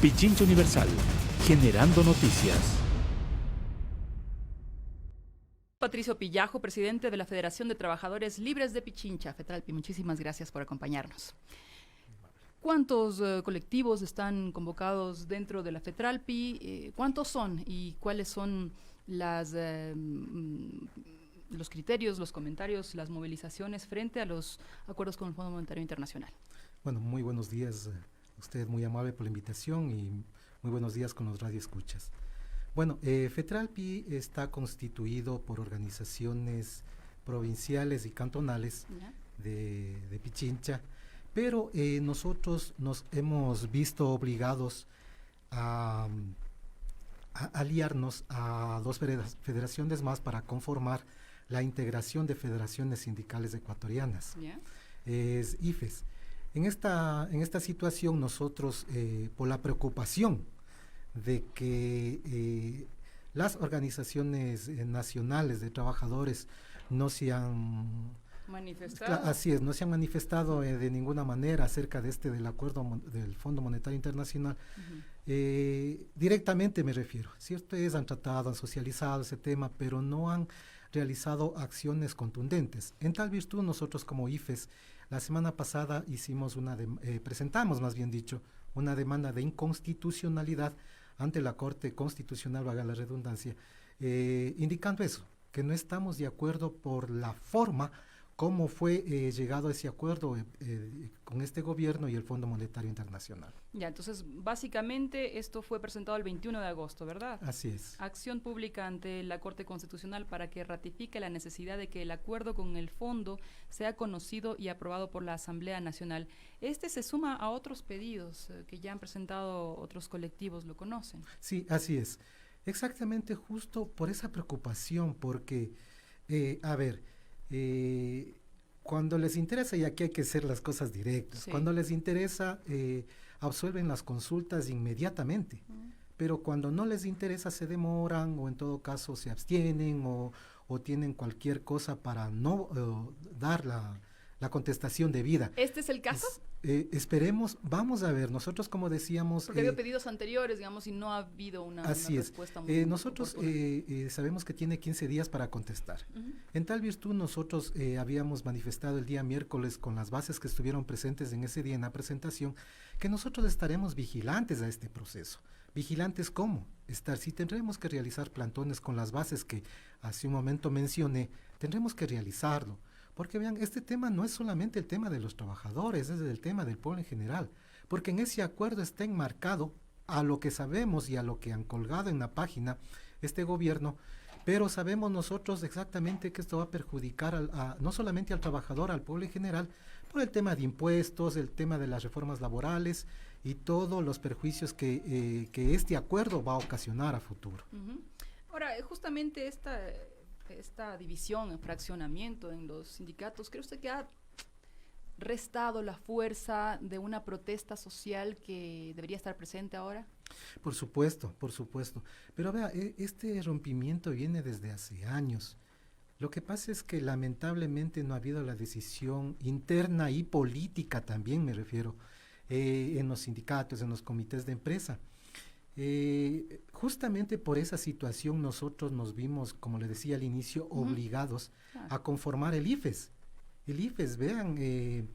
Pichincha Universal, generando noticias. Patricio Pillajo, presidente de la Federación de Trabajadores Libres de Pichincha, FETRALPI, muchísimas gracias por acompañarnos. ¿Cuántos colectivos están convocados dentro de la FETRALPI? ¿Cuántos son y cuáles son los criterios, los comentarios, las movilizaciones frente a los acuerdos con el Fondo Monetario Internacional? Bueno, muy buenos días. Usted muy amable por la invitación y muy buenos días con los radioescuchas. Bueno, FETRALPI está constituido por organizaciones provinciales y cantonales de Pichincha, pero nosotros nos hemos visto obligados a aliarnos a dos federaciones más para conformar la integración de federaciones sindicales ecuatorianas, es IFES. En esta situación nosotros, por la preocupación de que las organizaciones nacionales de trabajadores no se han manifestado. Así es, no se han manifestado de ninguna manera acerca del acuerdo del Fondo Monetario Internacional. Directamente me refiero, cierto es, han tratado, han socializado ese tema, pero no han realizado acciones contundentes. En tal virtud, nosotros como IFES, la semana pasada presentamos, más bien dicho, una demanda de inconstitucionalidad ante la Corte Constitucional, valga la redundancia, indicando eso, que no estamos de acuerdo por la forma cómo fue llegado a ese acuerdo con este gobierno y el Fondo Monetario Internacional. Ya, entonces, básicamente, esto fue presentado el 21 de agosto, ¿verdad? Así es. Acción pública ante la Corte Constitucional para que ratifique la necesidad de que el acuerdo con el fondo sea conocido y aprobado por la Asamblea Nacional. Este se suma a otros pedidos que ya han presentado otros colectivos, ¿lo conocen? Sí, así es. Exactamente, justo por esa preocupación, porque, cuando les interesa, y aquí hay que hacer las cosas directas, cuando les interesa, absuelven las consultas inmediatamente, pero cuando no les interesa se demoran o en todo caso se abstienen o tienen cualquier cosa para no dar la contestación debida. ¿Este es el caso? Esperemos, vamos a ver, nosotros como decíamos... Porque había pedidos anteriores, digamos, y no ha habido una respuesta muy nosotros sabemos que tiene 15 días para contestar. En tal virtud, nosotros habíamos manifestado el día miércoles con las bases que estuvieron presentes en ese día en la presentación, que nosotros estaremos vigilantes a este proceso. ¿Vigilantes cómo? Si tendremos que realizar plantones con las bases que hace un momento mencioné, tendremos que realizarlo. Porque vean, este tema no es solamente el tema de los trabajadores, es el tema del pueblo en general, porque en ese acuerdo está enmarcado a lo que sabemos y a lo que han colgado en la página este gobierno, pero sabemos nosotros exactamente que esto va a perjudicar no solamente al trabajador, al pueblo en general, por el tema de impuestos, el tema de las reformas laborales y todos los perjuicios que este acuerdo va a ocasionar a futuro. Ahora, justamente esta división, fraccionamiento en los sindicatos, ¿cree usted que ha restado la fuerza de una protesta social que debería estar presente ahora? Por supuesto, pero vea, este rompimiento viene desde hace años. Lo que pasa es que lamentablemente no ha habido la decisión interna y política también, me refiero, en los sindicatos, en los comités de empresa. Justamente por esa situación nosotros nos vimos, como le decía al inicio, obligados a conformar el IFES. El IFES, vean,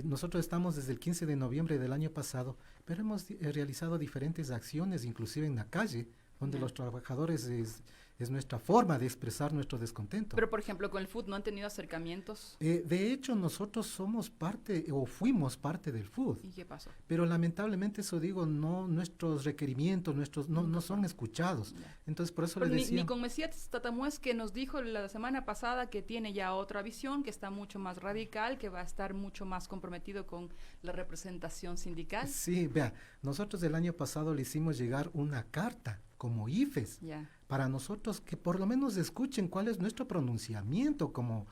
nosotros estamos desde el 15 de noviembre del año pasado, pero hemos realizado diferentes acciones, inclusive en la calle, donde los trabajadores es nuestra forma de expresar nuestro descontento. Pero, por ejemplo, con el FUT, ¿no han tenido acercamientos? De hecho, nosotros somos parte, o fuimos parte del FUT. ¿Y qué pasó? Pero lamentablemente, eso digo, no, nuestros requerimientos, no son escuchados. Entonces, por eso le decía... Ni con Mesías Tatamuez, que nos dijo la semana pasada que tiene ya otra visión, que está mucho más radical, que va a estar mucho más comprometido con la representación sindical. Sí, vea, nosotros el año pasado le hicimos llegar una carta como IFES, para nosotros que por lo menos escuchen cuál es nuestro pronunciamiento como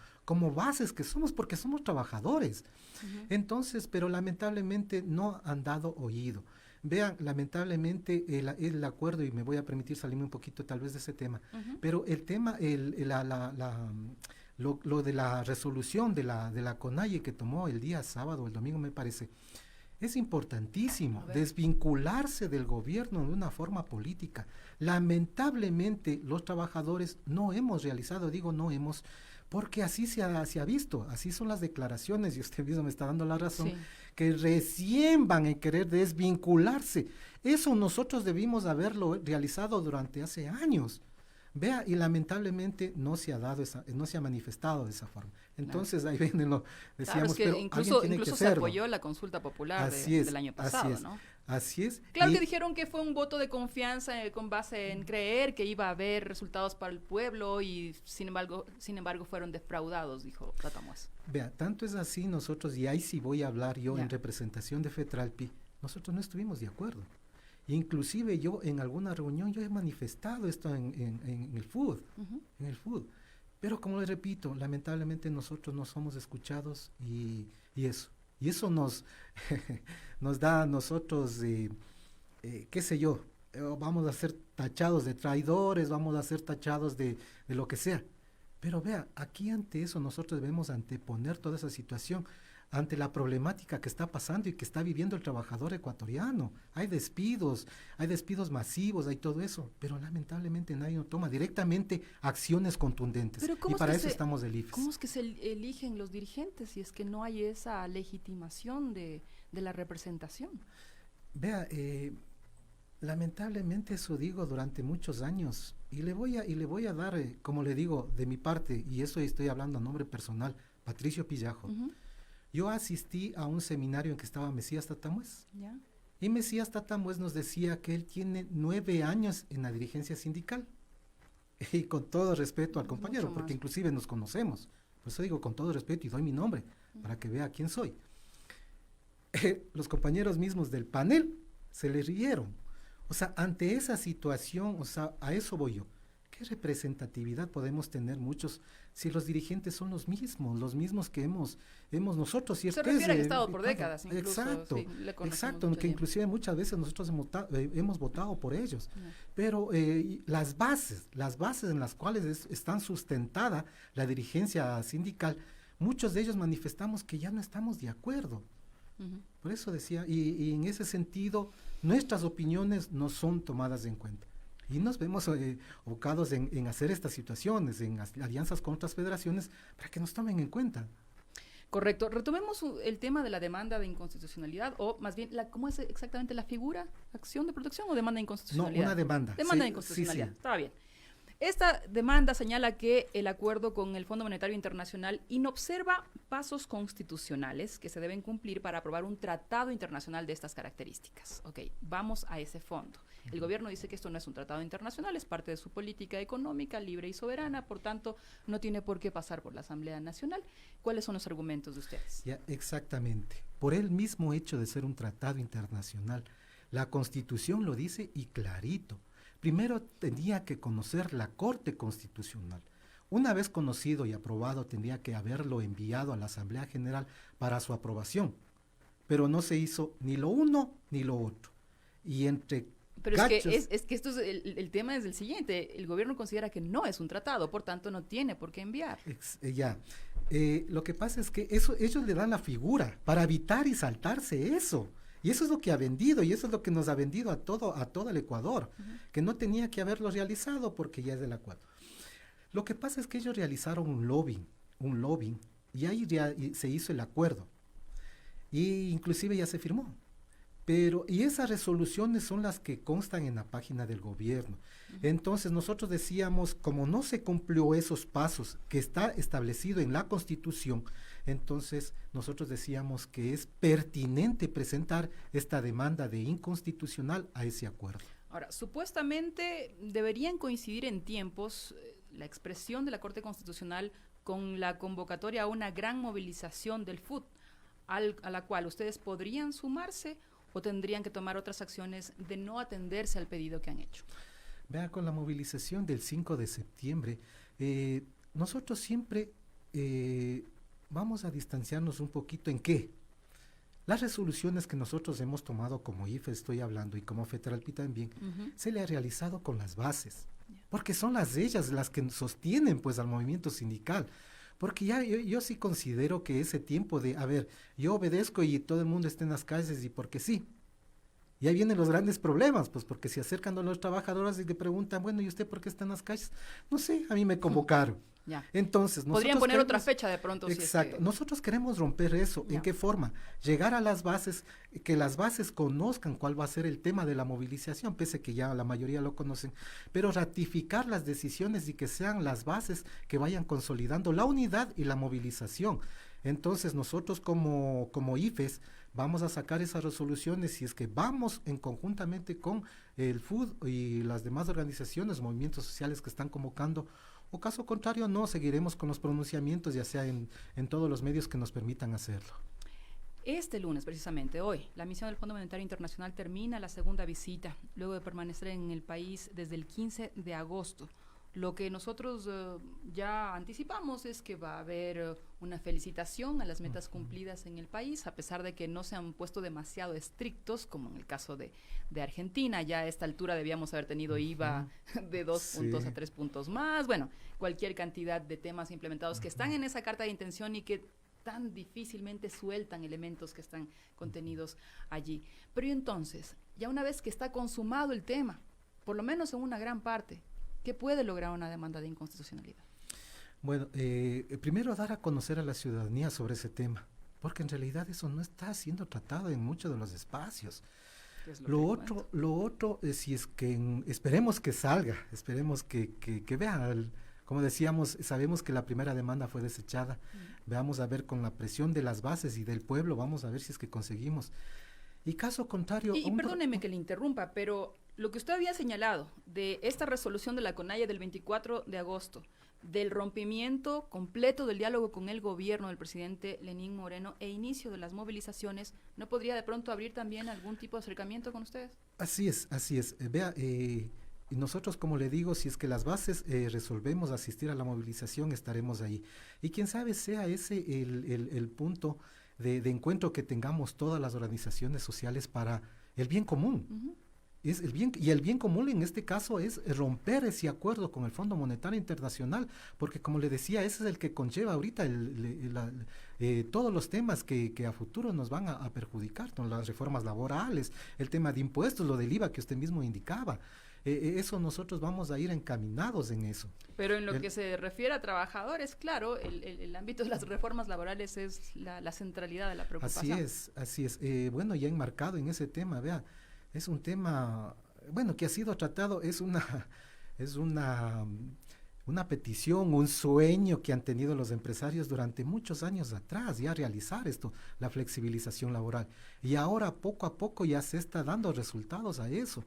bases que somos, porque somos trabajadores. Entonces, pero lamentablemente no han dado oído. Vean, lamentablemente el acuerdo, y me voy a permitir salirme un poquito tal vez de ese tema, pero el tema, lo de la resolución de la CONAIE que tomó el día sábado, el domingo me parece, Es importantísimo A ver. desvincularse del gobierno de una forma política. Lamentablemente los trabajadores no hemos realizado, digo no hemos, porque así se ha visto, así son las declaraciones, y usted mismo me está dando la razón, Sí. que recién van a querer desvincularse. Eso nosotros debimos haberlo realizado durante hace años. Vea, y lamentablemente no se ha dado no se ha manifestado de esa forma. Entonces ahí viene lo Claro, decíamos, es que pero incluso, alguien tiene que incluso se hacerlo. apoyó la consulta popular Así es, del año así pasado, es. ¿no? Así es. Claro y- que dijeron que fue un voto de confianza con base en creer que iba a haber resultados para el pueblo y sin embargo fueron defraudados, dijo Ratamuez. Vea, tanto es así nosotros, y ahí sí voy a hablar yo Ya. en representación de FETRALPI, nosotros no estuvimos de acuerdo. Inclusive yo en alguna reunión yo he manifestado esto en el FUD, Ujú. en el FUD. Pero como les repito, lamentablemente nosotros no somos escuchados y eso nos, nos da a nosotros, qué sé yo, vamos a ser tachados de traidores, vamos a ser tachados de lo que sea. Pero vea, aquí ante eso nosotros debemos anteponer toda esa situación, ante la problemática que está pasando y que está viviendo el trabajador ecuatoriano. Hay despidos masivos, hay todo eso, pero lamentablemente nadie no toma directamente acciones contundentes. Pero ¿cómo Y es para que eso se- estamos del IFES. ¿Cómo es que se eligen los dirigentes si es que no hay esa legitimación de la representación? Vea, lamentablemente eso digo durante muchos años y le voy a dar, como le digo, de mi parte, y eso estoy hablando a nombre personal, Patricio Pillajo. Ujú. Yo asistí a un seminario en que estaba Mesías Tatamuez. ¿Ya? Y Mesías Tatamuez nos decía que él tiene 9 años en la dirigencia sindical. Y con todo respeto al Mucho compañero, más. porque inclusive nos conocemos. Por eso digo con todo respeto y doy mi nombre, para que vea quién soy. Los compañeros mismos del panel se le rieron. O sea, ante esa situación, o sea, a eso voy yo. ¿Qué representatividad podemos tener muchos si los dirigentes son los mismos que hemos nosotros? Si Se refiere a que ha estado por décadas, incluso, Exacto, sí, le conocemos exacto, mucho que tiempo. inclusive muchas veces nosotros hemos votado por ellos. Ya. Pero las bases en las cuales están sustentada la dirigencia sindical, muchos de ellos manifestamos que ya no estamos de acuerdo. Ujú. Por eso decía, y en ese sentido, nuestras opiniones no son tomadas en cuenta. Y nos vemos abocados en hacer estas situaciones, en alianzas con otras federaciones, para que nos tomen en cuenta. Correcto. Retomemos el tema de la demanda de inconstitucionalidad, o más bien, ¿cómo es exactamente la figura? ¿Acción de protección o demanda de No, inconstitucionalidad? una demanda. Demanda de Sí, inconstitucionalidad. sí, sí. Está bien. Esta demanda señala que el acuerdo con el Fondo Monetario Internacional inobserva pasos constitucionales que se deben cumplir para aprobar un tratado internacional de estas características. Ok, vamos a ese fondo. El gobierno dice que esto no es un tratado internacional, es parte de su política económica libre y soberana, por tanto, no tiene por qué pasar por la Asamblea Nacional. ¿Cuáles son los argumentos de ustedes? Ya, exactamente. Por el mismo hecho de ser un tratado internacional, la Constitución lo dice y clarito. Primero tenía que conocer la Corte Constitucional. Una vez conocido y aprobado, tendría que haberlo enviado a la Asamblea General para su aprobación. Pero no se hizo ni lo uno ni lo otro. Y entre Pero gachos, es que esto es el tema es el siguiente. El gobierno considera que no es un tratado, por tanto no tiene por qué enviar. ya. Lo que pasa es que eso, ellos le dan la figura para evitar y saltarse eso. Y eso es lo que ha vendido, y eso es lo que nos ha vendido a todo el Ecuador, que no tenía que haberlo realizado porque ya es del acuerdo. Lo que pasa es que ellos realizaron un lobbying, y ahí se hizo el acuerdo. Y inclusive ya se firmó. Y esas resoluciones son las que constan en la página del gobierno. Entonces nosotros decíamos, como no se cumplió esos pasos que está establecido en la Constitución, entonces nosotros decíamos que es pertinente presentar esta demanda de inconstitucional a ese acuerdo. Ahora, supuestamente deberían coincidir en tiempos la expresión de la Corte Constitucional con la convocatoria a una gran movilización del FUT, a la cual ustedes podrían sumarse o tendrían que tomar otras acciones de no atenderse al pedido que han hecho. Vea, con la movilización del 5 de septiembre, nosotros siempre vamos a distanciarnos un poquito en qué. Las resoluciones que nosotros hemos tomado como IFE, estoy hablando, y como FETRALPI también, se le ha realizado con las bases, porque son ellas las que sostienen pues al movimiento sindical. Porque ya yo sí considero que ese tiempo de, a ver, yo obedezco y todo el mundo está en las calles y porque sí. Y ahí vienen los grandes problemas, pues porque se acercan a los trabajadores y le preguntan, bueno, ¿y usted por qué está en las calles? No sé, a mí me convocaron. Ya. Entonces, Podrían poner otra fecha de pronto. Exacto. Si es que... Nosotros queremos romper eso. Ya. ¿En qué forma? Llegar a las bases, que las bases conozcan cuál va a ser el tema de la movilización, pese que ya la mayoría lo conocen, pero ratificar las decisiones y que sean las bases que vayan consolidando la unidad y la movilización. Entonces, nosotros como IFES vamos a sacar esas resoluciones si es que vamos en conjuntamente con el FUD y las demás organizaciones, movimientos sociales que están convocando. O caso contrario, no, seguiremos con los pronunciamientos, ya sea en todos los medios que nos permitan hacerlo. Este lunes, precisamente hoy, la misión del Fondo Monetario Internacional termina la segunda visita, luego de permanecer en el país desde el 15 de agosto. Lo que nosotros ya anticipamos es que va a haber una felicitación a las metas cumplidas en el país, a pesar de que no se han puesto demasiado estrictos, como en el caso de Argentina. Ya a esta altura debíamos haber tenido IVA de 2 puntos a 3 puntos más. Bueno, cualquier cantidad de temas implementados que están en esa carta de intención y que tan difícilmente sueltan elementos que están contenidos allí. Pero entonces, ya una vez que está consumado el tema, por lo menos en una gran parte, ¿qué puede lograr una demanda de inconstitucionalidad? Bueno, primero dar a conocer a la ciudadanía sobre ese tema, porque en realidad eso no está siendo tratado en muchos de los espacios. Lo otro, si es que esperemos que salga, esperemos que vean, como decíamos, sabemos que la primera demanda fue desechada, veamos a ver con la presión de las bases y del pueblo, vamos a ver si es que conseguimos. Y caso contrario... Y perdóneme que le interrumpa, pero lo que usted había señalado de esta resolución de la CONAIE del 24 de agosto, del rompimiento completo del diálogo con el gobierno del presidente Lenín Moreno e inicio de las movilizaciones, ¿no podría de pronto abrir también algún tipo de acercamiento con ustedes? Así es. Vea, y nosotros, como le digo, si es que las bases resolvemos asistir a la movilización, estaremos ahí. Y quién sabe sea ese el punto de encuentro que tengamos todas las organizaciones sociales para el bien común. Es el bien, y el bien común en este caso es romper ese acuerdo con el Fondo Monetario Internacional, porque como le decía, ese es el que conlleva ahorita todos los temas que a futuro nos van a perjudicar, ¿no? Las reformas laborales, el tema de impuestos, lo del IVA que usted mismo indicaba. Eso nosotros vamos a ir encaminados en eso. Pero en lo que se refiere a trabajadores, claro, el ámbito de las reformas laborales es la centralidad de la preocupación. Así es. Bueno, ya enmarcado en ese tema, vea, es un tema, bueno, que ha sido tratado, es una petición, un sueño que han tenido los empresarios durante muchos años atrás, ya realizar esto, la flexibilización laboral. Y ahora poco a poco ya se está dando resultados a eso.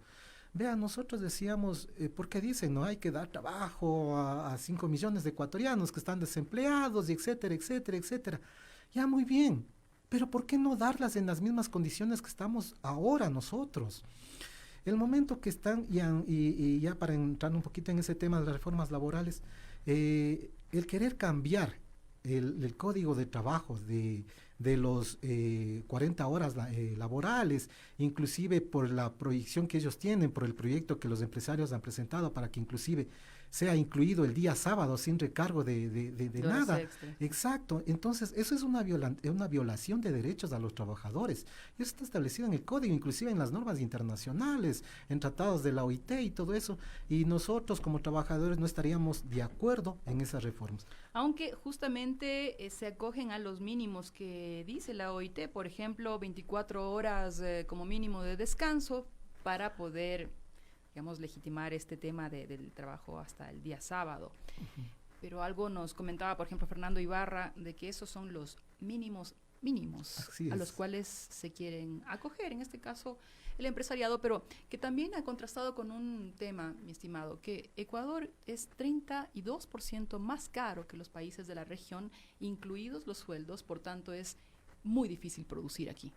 Vean, nosotros decíamos, porque dicen, no hay que dar trabajo a 5 millones de ecuatorianos que están desempleados, y etcétera, etcétera, etcétera. Ya muy bien, pero ¿por qué no darlas en las mismas condiciones que estamos ahora nosotros? El momento que están, y ya para entrar un poquito en ese tema de las reformas laborales, el querer cambiar el código de trabajo de los 40 horas laborales, inclusive por la proyección que ellos tienen, por el proyecto que los empresarios han presentado para que inclusive sea incluido el día sábado sin recargo de nada. Exacto. Entonces, eso es una violación de derechos a los trabajadores. Eso está establecido en el código, inclusive en las normas internacionales, en tratados de la OIT y todo eso. Y nosotros como trabajadores no estaríamos de acuerdo en esas reformas. Aunque justamente se acogen a los mínimos que dice la OIT, por ejemplo, 24 horas como mínimo de descanso para poder, digamos, legitimar este tema del trabajo hasta el día sábado. Pero algo nos comentaba, por ejemplo, Fernando Ibarra, de que esos son los mínimos a los cuales se quieren acoger, en este caso el empresariado, pero que también ha contrastado con un tema, mi estimado, que Ecuador es 32% más caro que los países de la región, incluidos los sueldos, por tanto es muy difícil producir aquí.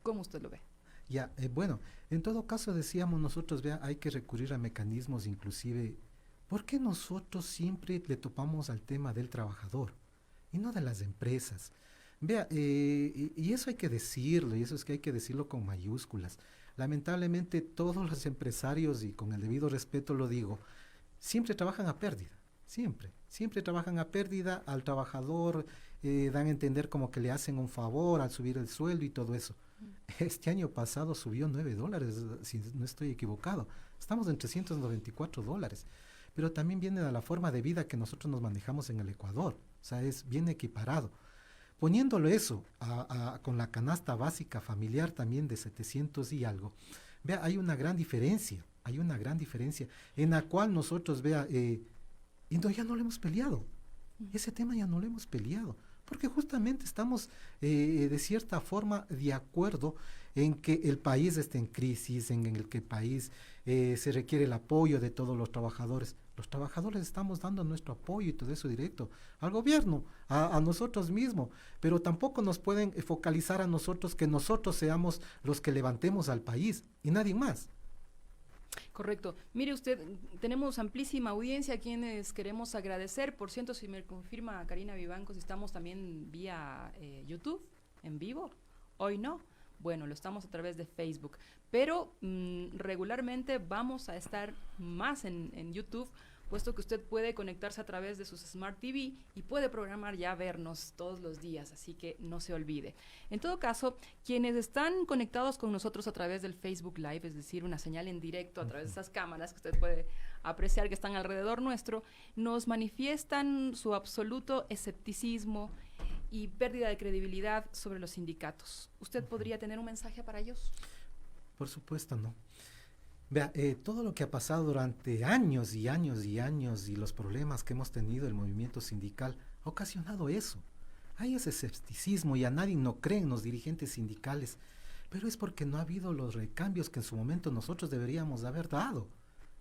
¿Cómo usted lo ve? Ya, bueno, en todo caso decíamos nosotros, vea, hay que recurrir a mecanismos inclusive, ¿por qué nosotros siempre le topamos al tema del trabajador y no de las empresas? Vea, y eso hay que decirlo, y eso es que hay que decirlo con mayúsculas. Lamentablemente todos los empresarios, y con el debido respeto lo digo, siempre trabajan a pérdida. Siempre trabajan a pérdida, al trabajador dan a entender como que le hacen un favor al subir el sueldo y todo eso. Este año pasado subió $9, si no estoy equivocado. Estamos en $394, pero también viene de la forma de vida que nosotros nos manejamos en el Ecuador, o sea, es bien equiparado. Poniéndolo eso con la canasta básica familiar también de 700 y algo, vea, hay una gran diferencia en la cual nosotros, vea, y no, ya no lo hemos peleado, ese tema ya no lo hemos peleado, porque justamente estamos de cierta forma de acuerdo en que el país está en crisis, en el que el país se requiere el apoyo de todos los trabajadores. Los trabajadores estamos dando nuestro apoyo y todo eso directo al gobierno, a nosotros mismos, pero tampoco nos pueden focalizar a nosotros que nosotros seamos los que levantemos al país y nadie más. Correcto. Mire usted, tenemos amplísima audiencia a quienes queremos agradecer. Por cierto, si me confirma Karina Vivancos, estamos también vía YouTube, en vivo. Hoy no. Bueno, lo estamos a través de Facebook. Pero regularmente vamos a estar más en YouTube, puesto que usted puede conectarse a través de sus Smart TV y puede programar ya vernos todos los días, así que no se olvide. En todo caso, quienes están conectados con nosotros a través del Facebook Live, es decir, una señal en directo a través de esas cámaras que usted puede apreciar que están alrededor nuestro, nos manifiestan su absoluto escepticismo y pérdida de credibilidad sobre los sindicatos. ¿Usted podría tener un mensaje para ellos? Por supuesto, no. Vea, todo lo que ha pasado durante años y años y años y los problemas que hemos tenido el movimiento sindical ha ocasionado eso. Hay ese escepticismo y a nadie no creen los dirigentes sindicales, pero es porque no ha habido los recambios que en su momento nosotros deberíamos haber dado.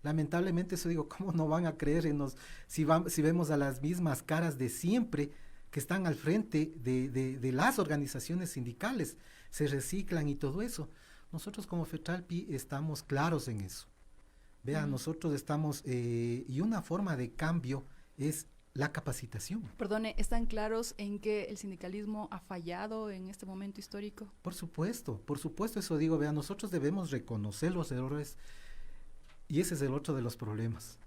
Lamentablemente eso digo, ¿cómo no van a creer en nos si vemos a las mismas caras de siempre que están al frente de las organizaciones sindicales, se reciclan y todo eso? Nosotros como FETRALPI estamos claros en eso. Vean, nosotros estamos, y una forma de cambio es la capacitación. Perdone, ¿están claros en que el sindicalismo ha fallado en este momento histórico? Por supuesto, eso digo, vean, nosotros debemos reconocer los errores y ese es el otro de los problemas.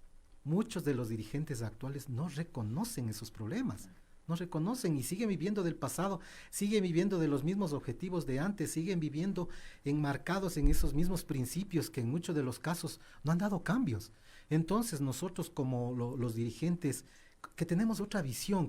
Muchos de los dirigentes actuales no reconocen esos problemas. No reconocen y siguen viviendo del pasado, siguen viviendo de los mismos objetivos de antes, siguen viviendo enmarcados en esos mismos principios que en muchos de los casos no han dado cambios. Entonces nosotros como los dirigentes que tenemos otra visión,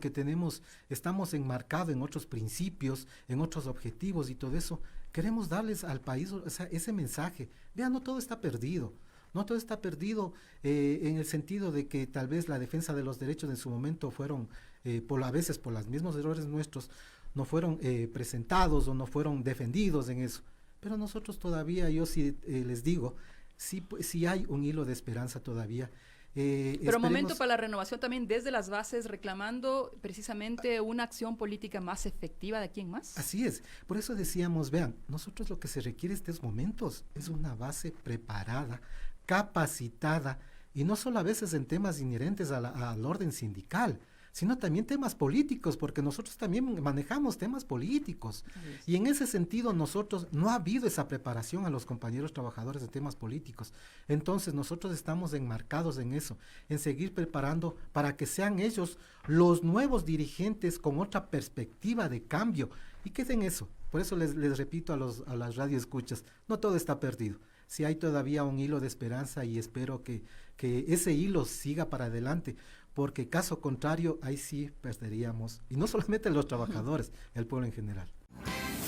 estamos enmarcados en otros principios, en otros objetivos y todo eso, queremos darles al país ese mensaje. Vean, no todo está perdido. No todo está perdido en el sentido de que tal vez la defensa de los derechos en su momento fueron, a veces por los mismos errores nuestros, no fueron presentados o no fueron defendidos en eso. Pero nosotros todavía, yo sí les digo, sí hay un hilo de esperanza todavía. Pero momento para la renovación también desde las bases, reclamando precisamente una acción política más efectiva de aquí en más. Así es, por eso decíamos, vean, nosotros lo que se requiere en estos momentos es una base preparada, capacitada, y no solo a veces en temas inherentes al orden sindical, sino también temas políticos, porque nosotros también manejamos temas políticos. Y en ese sentido nosotros, no ha habido esa preparación a los compañeros trabajadores de temas políticos. Entonces nosotros estamos enmarcados en eso, en seguir preparando para que sean ellos los nuevos dirigentes con otra perspectiva de cambio. ¿Y qué es en eso? Por eso les repito a las radioescuchas, no todo está perdido. Sí hay todavía un hilo de esperanza y espero que ese hilo siga para adelante, porque caso contrario, ahí sí perderíamos, y no solamente los trabajadores, el pueblo en general.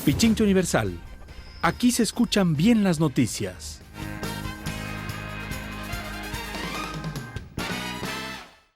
Pichincha Universal. Aquí se escuchan bien las noticias.